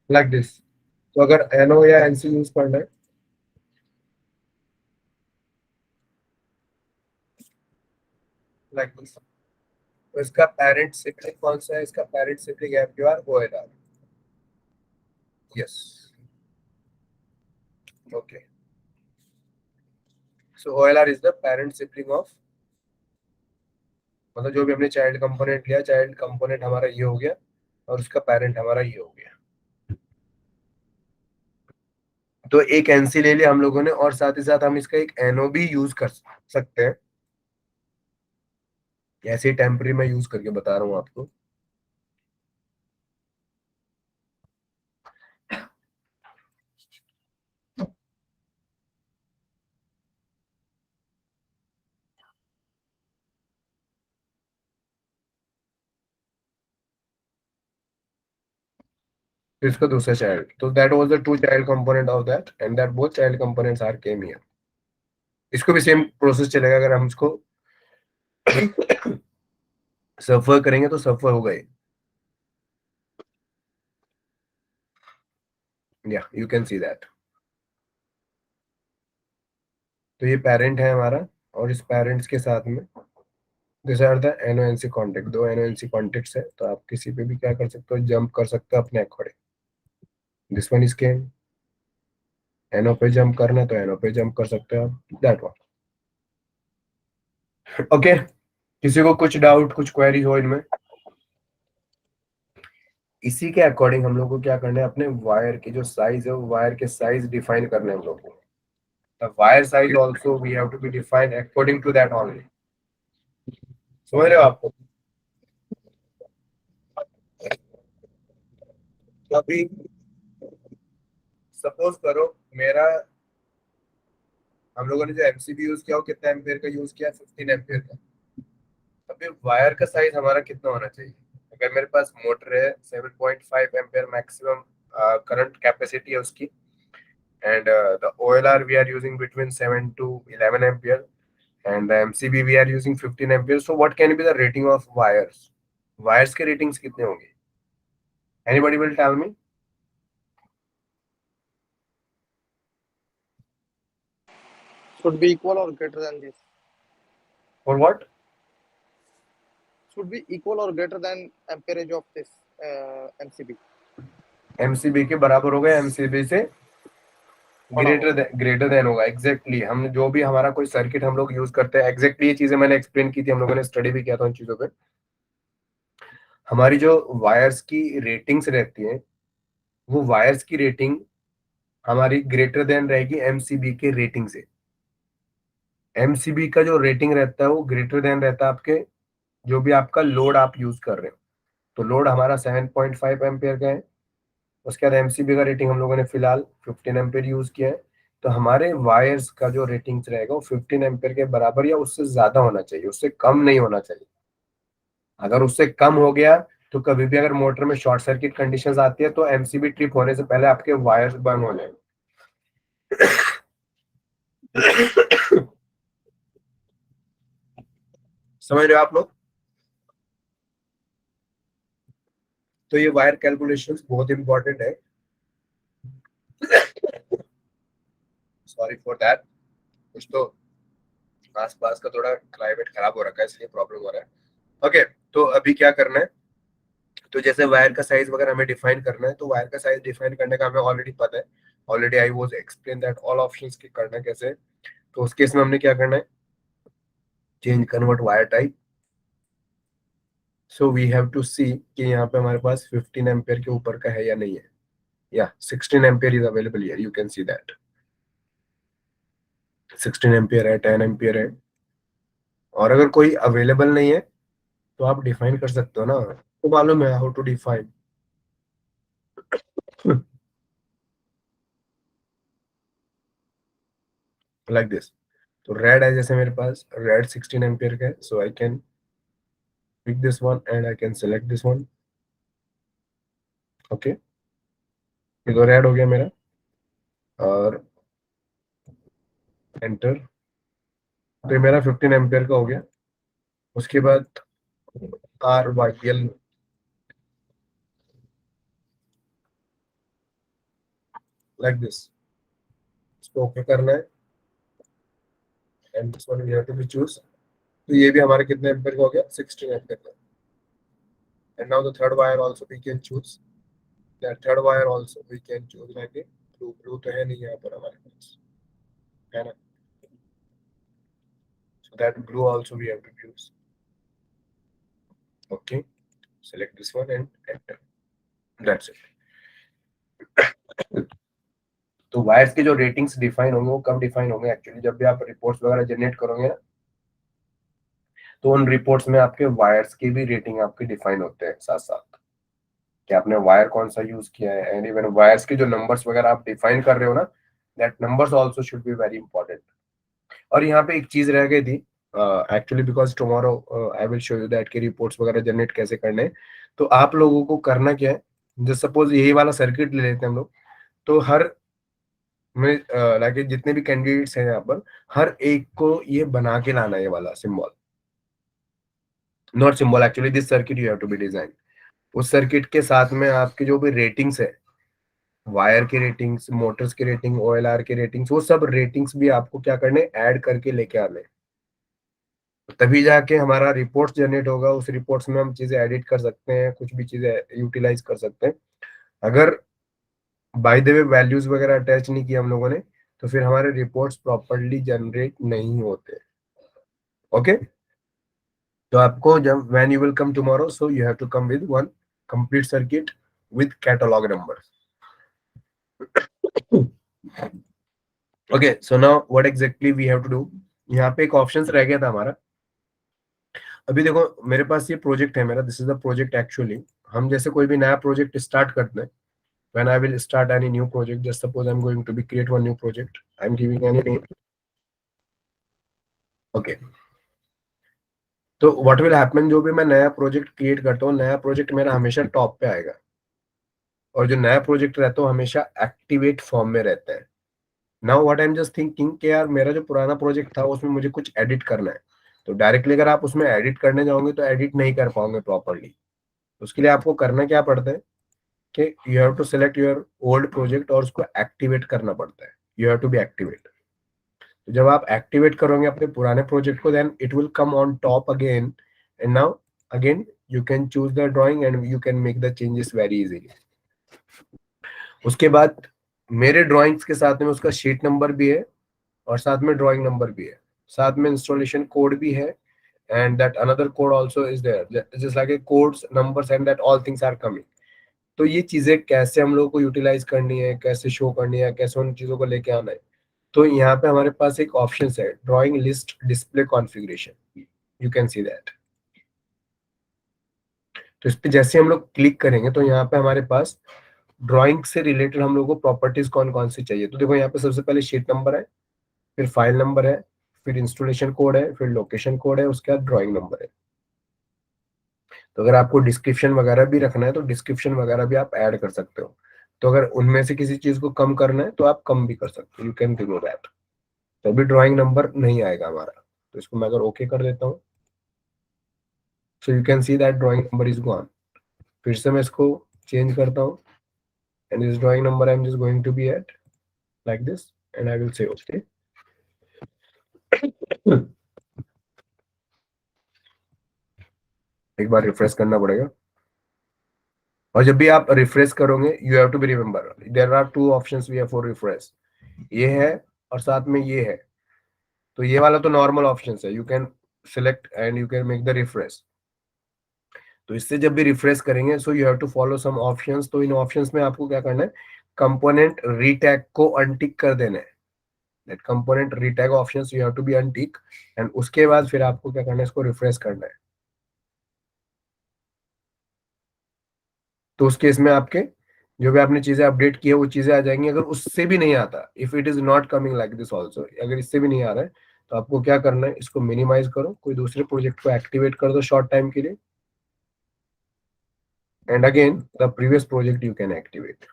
A: लाइक दिस। तो अगर एनओ या एनसी यूज करना है, लाइक दिस, तो इसका पेरेंट सिबलिंग कौन सा है, इसका पेरेंट सिबलिंग है pure OLR, yes, okay. So OLR is the parent sibling of, मतलब जो भी हमने चाइल्ड कंपोनेंट लिया, चाइल्ड कंपोनेंट हमारा ये हो गया और उसका पेरेंट हमारा ये हो गया। तो एक एनसी ले लिया हम लोगों ने, और साथ ही साथ हम इसका एक एनओ भी यूज कर सकते हैं। ऐसे ही टेम्पररी मैं यूज करके बता रहा हूँ आपको। तो इसका दूसरा चाइल्ड, तो that was the two child component of that, and that both child components are came here. इसको भी सेम प्रोसेस चलेगा, अगर हम इसको सफर करेंगे तो सफर होगा ये, या यू कैन सी दैट। तो ये पेरेंट है हमारा, और इस पेरेंट्स के साथ में दिस आर द एनओएनसी कॉन्टेक्ट, दो एनओएनसी कॉन्टेक्ट्स है, तो आप किसी पे भी क्या कर सकते हो, जंप कर सकते हो अपने according. This one is came, NO पे जंप करना है तो एनओ पे जंप कर सकते हो आप, दैट वन, ओके। किसी को कुछ डाउट, कुछ क्वेरी हो इनमें? इसी के अकॉर्डिंग हम लोग को क्या करना है, अपने वायर की जो साइज है, वो वायर के साइज डिफाइन करने हैं हम लोग को। The wire size also we have to be defined according to that only. समझ रहे हो आपको? तो अभी सपोज करो मेरा, हम लोगों ने जो एमसीबी यूज किया वो कितना एम्पियर का यूज किया, 15 एम्पियर का। अभी वायर का साइज हमारा कितना होना चाहिए? अगर मेरे पास मोटर है 7.5 एम्पियर मैक्सिमम करंट कैपेसिटी है उसकी, and the OLR we are using between 7 to 11 ampere, and the MCB we are using 15 ampere. So what can be the rating of wires? Wires के ratings कितने होंगे? Anybody will tell me?
C: Should be equal or greater than this.
A: For what?
C: Should be equal or greater than amperage of this MCB.
A: MCB के बराबर होगा, MCB से greater than होगा। Exactly हम जो भी हमारा कोई सर्किट हम लोग यूज करते हैं, एग्जैक्टली ये चीजें मैंने एक्सप्लेन की थी, हम लोगों ने स्टडी भी किया था उन चीजों पे। हमारी जो वायर्स की रेटिंग्स रहती हैं, वो वायर्स की रेटिंग हमारी ग्रेटर देन रहेगी एमसीबी के रेटिंग से। एमसीबी का जो रेटिंग रहता है वो ग्रेटर देन रहता है आपके, जो भी आपका लोड आप यूज कर रहे हो। तो लोड हमारा 7.5 एम्पियर का है, उसके बाद एमसीबी का रेटिंग हम लोगों ने फिलहाल 15 एम्पियर यूज किया है। तो हमारे वायर्स का जो रेटिंग रहेगा वो 15 एम्पियर के बराबर या उससे ज्यादा होना चाहिए, उससे कम नहीं होना चाहिए। अगर उससे कम हो गया तो कभी भी अगर मोटर में शॉर्ट सर्किट कंडीशंस आती है तो एमसीबी ट्रिप होने से पहले आपके वायर्स बर्न हो जाएंगे। समझ रहे हो आप लोग? तो ये वायर कैलकुलेशंस बहुत इंपॉर्टेंट है। सॉरी फॉर दैट, कुछ तो आसपास का थोड़ा क्लाइमेट खराब हो रखा है इसलिए प्रॉब्लम हो रहा है। ओके, तो अभी क्या करना है, तो जैसे वायर का साइज वगैरह हमें डिफाइन करना है, तो वायर का साइज डिफाइन करने का हमें ऑलरेडी पता है, already I was explain that all options की करना कैसे। तो उस केस में हमने क्या करना है, change convert wire type. So we have to see कि यहाँ पे हमारे पास 15 एम्पियर के ऊपर का है या नहीं है. या 16 ampere is available here, you can see that. 16 ampere है, 10 एम्पियर है. और अगर कोई अवेलेबल नहीं है तो आप डिफाइन कर सकते हो ना, तो मालूम है how to define. Like this. तो रेड है, जैसे मेरे पास रेड 16 एम्पियर का है, so I can pick this one and I can select this one. Okay, ये तो रेड हो गया मेरा. और एंटर. तो ये मेरा 15 एम्पियर का हो गया. उसके बाद R Y L, like this. इसको ओके करना है and this one we have to be choose. तो ये भी हमारे कितने एम्पियर का हो गया, 16 एम्पियर का. And now the third wire also we can choose. That third wire also we can choose like it. Blue तो है नहीं यहाँ पर हमारे पास, है ना. So that blue also we have to use. Okay, select this one and enter. That's it. तो wires के जो रेटिंग्स डिफाइन होंगे वो कब डिफाइन होंगे एक्चुअली, जब भी आप रिपोर्ट्स वगैरह जनरेट करोगे ना, तो उन रिपोर्ट्स में आपके वायर्स की भी रेटिंग आपके डिफाइन होते हैं साथ साथ, कि आपने वायर कौन सा यूज किया है. एंड इवन वायर्स के जो नंबर्स वगैरह आप डिफाइन कर रहे हो ना, that numbers also should be very important. और यहाँ पे एक चीज रह गई थी actually, because tomorrow I will show you that के रिपोर्ट्स वगैरह जनरेट कैसे करने हैं. तो आप लोगों को करना क्या है, जैसे सपोज यही वाला सर्किट ले लेते हैं हम लोग. तो हर में लाइक जितने भी कैंडिडेट्स हैं यहाँ पर, हर एक को ये बना के लाना है, ये वाला symbol. Not symbol actually, this circuit you have to be design. उस सर्किट के साथ में आपकी जो भी रेटिंग्स है, वायर की रेटिंग्स, मोटर्स की रेटिंग, ओएलआर की रेटिंग्स, वो सब रेटिंग्स भी आपको क्या करने, ऐड करके लेके आने. तभी जाके हमारा रिपोर्ट्स जनरेट होगा. उस रिपोर्ट्स में हम चीजें एडिट कर सकते हैं, कुछ भी चीजें यूटिलाइज कर सकते हैं. अगर बाय द वे वैल्यूज वगैरह अटैच नहीं किया हम लोगों ने, तो फिर हमारे रिपोर्ट्स प्रॉपरली जनरेट नहीं होते. ओके, तो आपको जब when you will come tomorrow, so you have to come with one complete circuit with catalogue number. Okay, so now what exactly we have to do. यहाँ पे एक ऑप्शंस रह गया था हमारा. अभी देखो मेरे पास ये प्रोजेक्ट है मेरा, this is the project actually. हम जैसे कोई भी नया प्रोजेक्ट स्टार्ट करते हैं, when I will start any new project, just suppose I'm going to be create one new project, I'm giving any name. Okay, तो what will happen, जो भी मैं नया प्रोजेक्ट क्रिएट करता हूँ, नया प्रोजेक्ट मेरा हमेशा टॉप पे आएगा. और जो नया प्रोजेक्ट रहता है हमेशा एक्टिवेट फॉर्म में रहता है. Now what I am just thinking कि यार मेरा जो पुराना प्रोजेक्ट था उसमें मुझे कुछ एडिट करना है. तो डायरेक्टली अगर आप उसमें एडिट करने जाओगे तो एडिट नहीं कर पाओगे प्रॉपरली. उसके लिए आपको करना क्या पड़ता है कि you have to select your old project और उसको एक्टिवेट करना पड़ता है. You have to be activate. तो जब आप एक्टिवेट करोगे अपने पुराने प्रोजेक्ट को, then it will come on top again. And now again you can choose the drawing and you can make the changes very easily. उसके बाद मेरे ड्राइंग्स के साथ में उसका शीट नंबर भी है और साथ में ड्राइंग नंबर भी है, साथ में इंस्टॉलेशन कोड भी है. And that another code also is there, just like a codes, numbers and that all things are coming. तो ये चीजें कैसे हम लोगों को यूटिलाइज करनी है, कैसे शो करनी है, कैसे उन चीजों को लेके आना है. तो यहाँ पे हमारे पास एक ऑप्शन है, drawing list display configuration. You can see that. तो इस पे जैसे हम लोग क्लिक करेंगे तो यहाँ पे हमारे पास ड्राइंग से रिलेटेड हम लोग को प्रॉपर्टीज कौन कौन सी चाहिए. तो देखो यहाँ पे सबसे पहले शीट नंबर है, फिर फाइल नंबर है, फिर इंस्टॉलेशन कोड है, फिर लोकेशन कोड है, उसके बाद ड्राइंग नंबर है. तो अगर आपको डिस्क्रिप्शन वगैरह भी रखना है तो डिस्क्रिप्शन वगैरह भी आप ऐड कर सकते हो. तो अगर उनमें से किसी चीज को कम करना है तो आप कम भी कर सकते हो, यू कैन डू दैट. तो अभी ड्राइंग नंबर नहीं आएगा हमारा, तो इसको मैं अगर ओके कर देता हूँ, so you can see that drawing number is gone. फिर से मैं इसको चेंज करता हूँ and this drawing number I am just going to be eight like this and I will say okay. एक बार रिफ्रेश करना पड़ेगा. और जब भी आप रिफ्रेश करोगे, you have to be remember there are two options we have for refresh. ये है और साथ में ये है. तो ये वाला तो नॉर्मल ऑप्शन है, you can select and you can make the refresh. तो इससे जब भी रिफ्रेश करेंगे so you have to follow some options. तो इन ऑप्शंस में आपको क्या करना है, कंपोनेंट रीटैग को अनटिक कर देना है. That component retag options you have to be untick and उसके बाद फिर आपको क्या करना है, इसको रिफ्रेश करना है. तो उस केस में आपके जो भी आपने चीजें अपडेट की है वो चीजें आ जाएंगी. अगर उससे भी नहीं आता, if it is not coming like this also, अगर इससे भी नहीं आ रहा है तो आपको क्या करना है, इसको मिनिमाइज करो, कोई दूसरे प्रोजेक्ट को एक्टिवेट कर दो शॉर्ट टाइम के लिए, and again the previous project you can activate.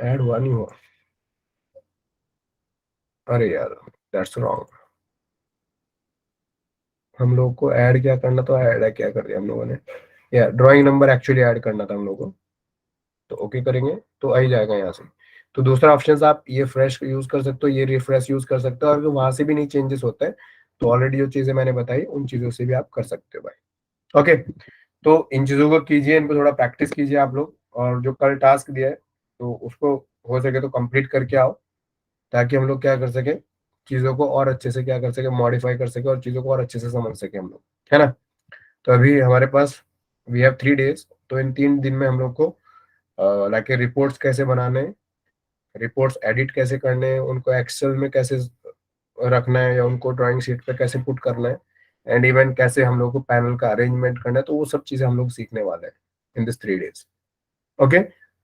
A: Add one more. अरे यार that's wrong. हम लोग को ऐड क्या करना, तो ऐड है क्या कर दिया हम लोगों ने, या ड्राइंग नंबर एक्चुअली ऐड करना था हम लोग को. तो ओके करेंगे तो आ ही जाएगा यहाँ से. तो दूसरा ऑप्शन आप ये फ्रेश यूज कर सकते हो, ये रिफ्रेश यूज कर सकते हो. और वहां से भी नहीं चेंजेस होता है तो ऑलरेडी जो चीजें मैंने बताई उन चीजों से भी आप कर सकते हो भाई. ओके, तो इन चीजों को कीजिए, इनको थोड़ा प्रैक्टिस कीजिए आप लोग. और जो कल टास्क दिया है तो उसको हो सके तो कंप्लीट करके आओ, ताकि हम लोग क्या कर सके, चीजों को और अच्छे से क्या कर सके, मॉडिफाई कर सके और चीजों को और अच्छे से समझ सके हम लोग, है ना. तो अभी हमारे पास वी हैव 3 days. तो इन 3 दिन में हम लोग को लाइक रिपोर्ट्स कैसे बनाने हैं, रिपोर्ट्स एडिट कैसे करने हैं, उनको एक्सेल में कैसे रखना है या उनको ड्राइंग शीट पे कैसे पुट करना है, एंड इवन कैसे हम लोग को पैनल का अरेंजमेंट करना है. तो वो सब चीजें हम लोग सीखने वाले हैं इन दिस 3 days. ओके,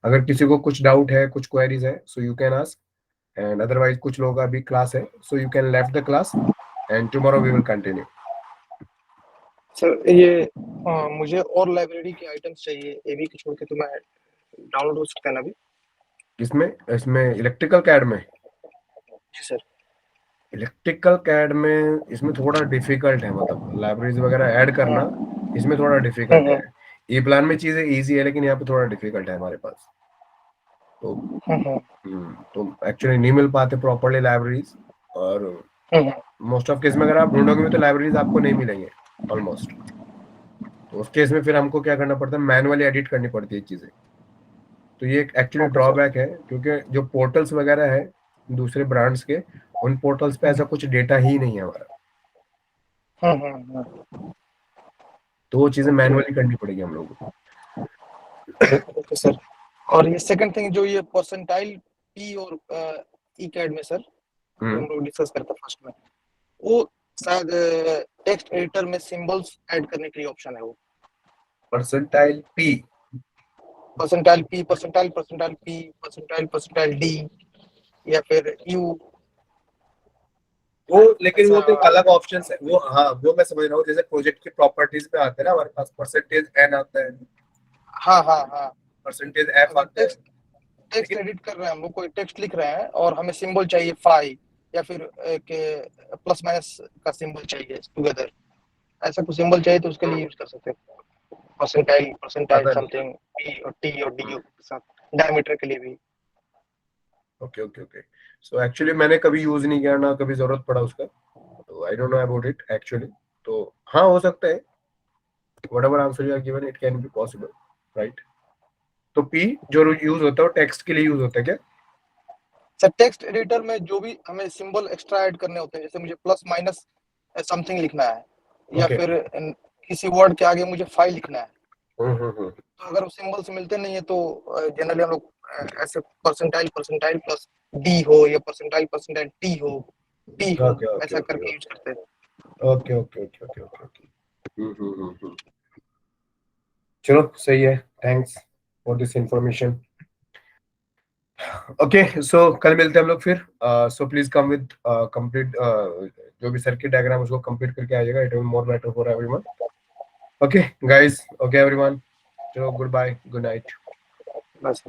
A: अगर किसी को कुछ डाउट है, कुछ क्वेरीज है, so you can ask. And otherwise कुछ लोगों का अभी क्लास है, so you can left the class and tomorrow we will continue.
C: Sir ये मुझे और लाइब्रेरी के आइटम्स चाहिए, एबी को छोड़ के, तो मैं डाउनलोड हो सकता है ना अभी?
A: इसमें इसमें इलेक्ट्रिकल कैड में,
C: जी सर.
A: इलेक्ट्रिकल कैड में इसमें थोड़ा डिफिकल्ट है, मतलब लाइब्रेरीज वगैरह ऐड करना इसमें थोड़ा डिफिकल्ट है. ई प्लान में चीजें इजी है लेकिन यहाँ पे थोड़ा डिफिकल्ट है हमारे पास. तो तो एक्चुअली नहीं मिल पाते प्रॉपरली लाइब्रेरीज. और मोस्ट ऑफ केस में अगर आप ढूंढोगे भी तो लाइब्रेरीज आपको नहीं मिलेंगे ऑलमोस्ट. तो उस केस में फिर हमको क्या करना पड़ता है, मैनुअली एडिट करनी पड़ती है चीजें. तो ये एक्चुअली ड्रॉबैक है, क्योंकि जो पोर्टल्स वगैरह है दूसरे ब्रांड्स के, उन पोर्टल्स पे ऐसा कुछ डेटा ही नहीं है हमारा. तो वो चीजें मैनुअली करनी पड़ेगी हम लोगों को.
C: Okay sir. और ये सेकंड थिंग जो ये परसेंटाइल पी और ई कैड में सर हम लोग डिस्कस करते हैं फर्स्ट में, वो शायद टेक्स्ट एडिटर में सिंबल्स ऐड करने के लिए ऑप्शन है. वो
A: percentile P,
C: percentile P, percentile percentile P, percentile D या फिर यू.
A: वो लेकिन वो तो अलग ऑप्शन है वो. हाँ वो मैं समझ रहा हूँ, जैसे प्रोजेक्ट की प्रॉपर्टीज में आते हैं ना हमारे पास, परसेंटेज एन आता है,
C: हाँ हाँ हाँ,
A: परसेंटेज एफ आता है.
C: टेक्स्ट एडिट कर रहे हैं, हम लोग कोई टेक्स्ट लिख रहे हैं और हमें सिंबल चाहिए फाई या फिर प्लस माइनस का सिंबल चाहिए टुगेदर, ऐसा कुछ सिंबल चाहिए तो उसके लिए यूज कर सकते हैं परसेंटाइल परसेंटाइल समथिंग पी और टी और डी के साथ, डायमीटर के लिए भी.
A: Okay okay okay. So actually मैंने कभी यूज नहीं किया ना, कभी जरूरत पड़ा उसका, तो I don't know about it actually. तो हाँ हो सकता है, whatever answer you are given it can be possible, right. तो पी जो यूज होता है वो टेक्स्ट के लिए यूज होता है क्या?
C: सर टेक्स्ट एडिटर में जो भी हमें सिंबल एक्स्ट्रा ऐड करने होते हैं, जैसे मुझे प्लस माइनस समथिंग लिखना है या
A: Okay.
C: फिर किसी वर्ड के आगे मुझे फाइल लिखना है,
A: हम्म.
C: तो अगर वो सिंबल्स मिलते नहीं है तो जनरली हम लोग ऐसे परसेंटाइल परसेंटाइल प्लस डी हो या परसेंटाइल परसेंटाइल टी हो, टी हो,
A: Okay,
C: ऐसा
A: okay,
C: करके
A: okay.
C: यूज करते हैं.
A: Okay okay okay okay okay okay. Hmm. चलो सही है, thanks for this information. Okay, so कल मिलते हैं हम लोग फिर. So please come with complete जो भी सर्किट डायग्राम उसको कंप्लीट करके आइएगा. It will more better for everyone. Okay guys, okay everyone, चलो गुड बाय, गुड नाइट.
C: बस.